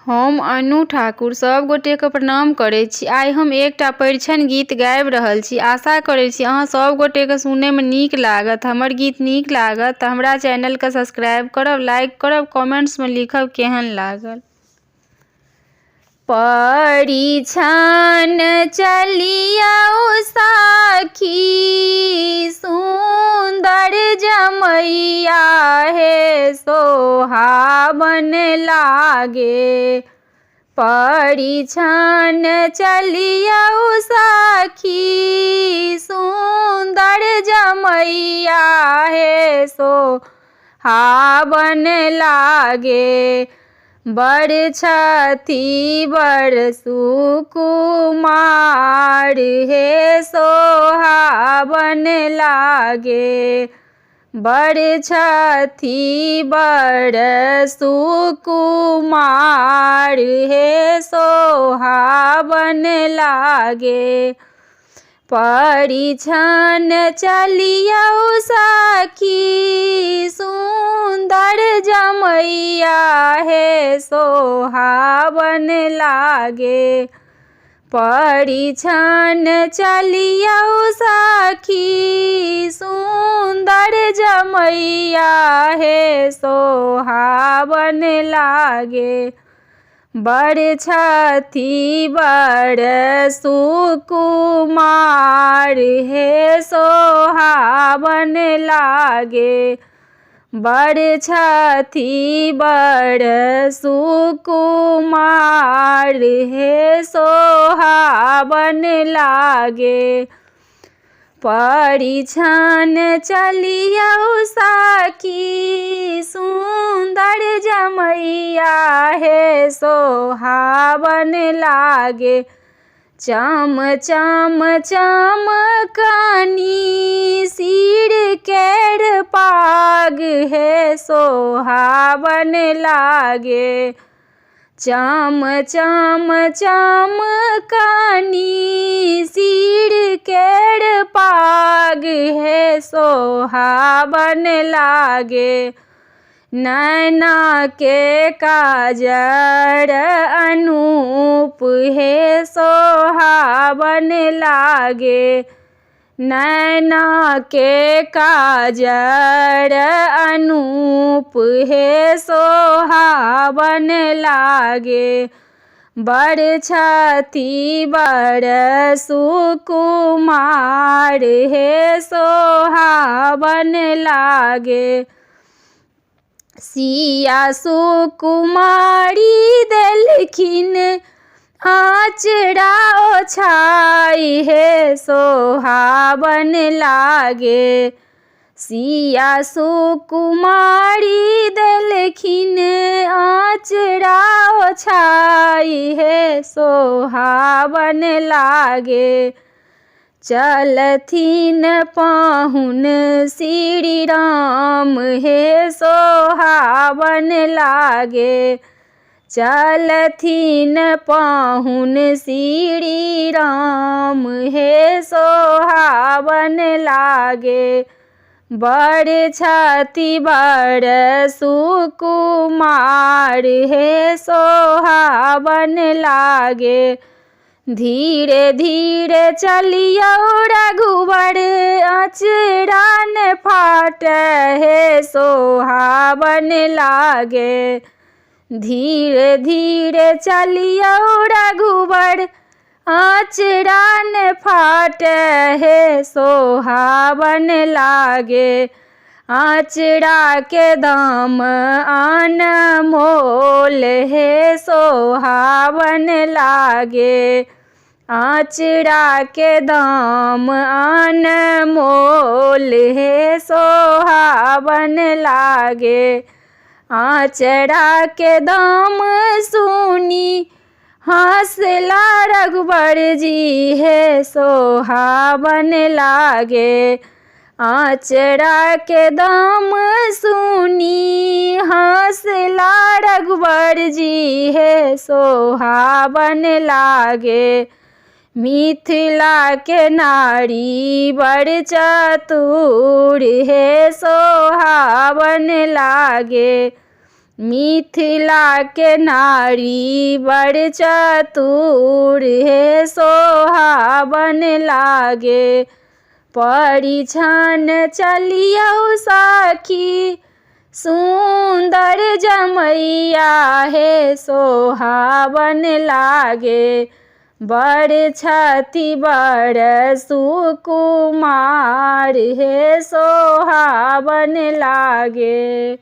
हम अनु ठाकुर सब गोटेके प्रणाम करै छी। आइ हम एकटा परिछन गीत गाबि रहल छी। आशा करै छी अहाँ सब गोटेके सुनैमे नीक लागत। हमर गीत नीक लागत तऽ हमरा चैनलके सब्सक्राइब करब, लाइक करब, कमेंट्समे लिखब केहन लागल। परिछन चलियौ सखी सुंदर जमैया हे सोहावन लागे। परिछन चलियौ सखी सुंदर जमैया हे सोहावन लागे। बड़ छथि बड़ सुकुमार हे सोहावन लागे। बड़ छथि बड़ सुकुमार हे सोहावन लागे। परिछन चलियौ सखी सुंदर जमैया हे सोहावन लागे। परिछन चलियौ सखी सुंदर जमैया हे सोहावन लागे। बड़ छथि बड़ सुकुमार हे सोहावन लागे। बड़ छथि बड़ सुकुमार हे सोहावन लागे। परिछन चलियौ सखी सुंदर जमैया हे सोहावन लागे। चम चम चमकनी सिर केर पाग हे सोहावन लागे। चम चम चमकनी सिर केर पाग हे सोहावन लागे। नैना के काजर अनूप हे सोहावन लागे। नैना के काजर अनूप हे सोहावन लागे। बड़ छथि बड़ सुकुमार हे सोहावन लागे। सिया सुकुमारी देलखिन आचरा ओछाई हे सोहावन लागे। सिया सुकुमारी देलखिन आचरा ओछाई हे सोहावन लागे। चलथिन पाहुन श्री राम हे सोहावन लागे। चलथिन पाहुन श्री राम हे सोहावन लागे। बड़ छथि बड़ सुकुमार हे सोहावन लागे। धीरे धीरे चलियौ रघुवर अचरा न फाट हे सोहावन लागे। धीरे धीरे चलियौ रघुवर अचरा न फाट हे सोहावन लागे। आचरा के दाम अनमोल हे सोहावन लागे। आचरा के दाम अनमोल हे सोहावन लागे। आचरा के दाम सुनी हंसला रघुबर जी हे सोहावन लागे। आचरा के दाम सुनी हंसला रघुबर जी हे सोहावन लागे। मिथिला के नारी बड़ चतुर हे सोहावन लागे। मिथिला के नारी बड़ चतुर हे सोहावन लागे। परिछन चलियौ सखी सुंदर जमैया हे सोहावन लागे। बड़ छथि बड़ सुकुमार हे सोहावन लागे।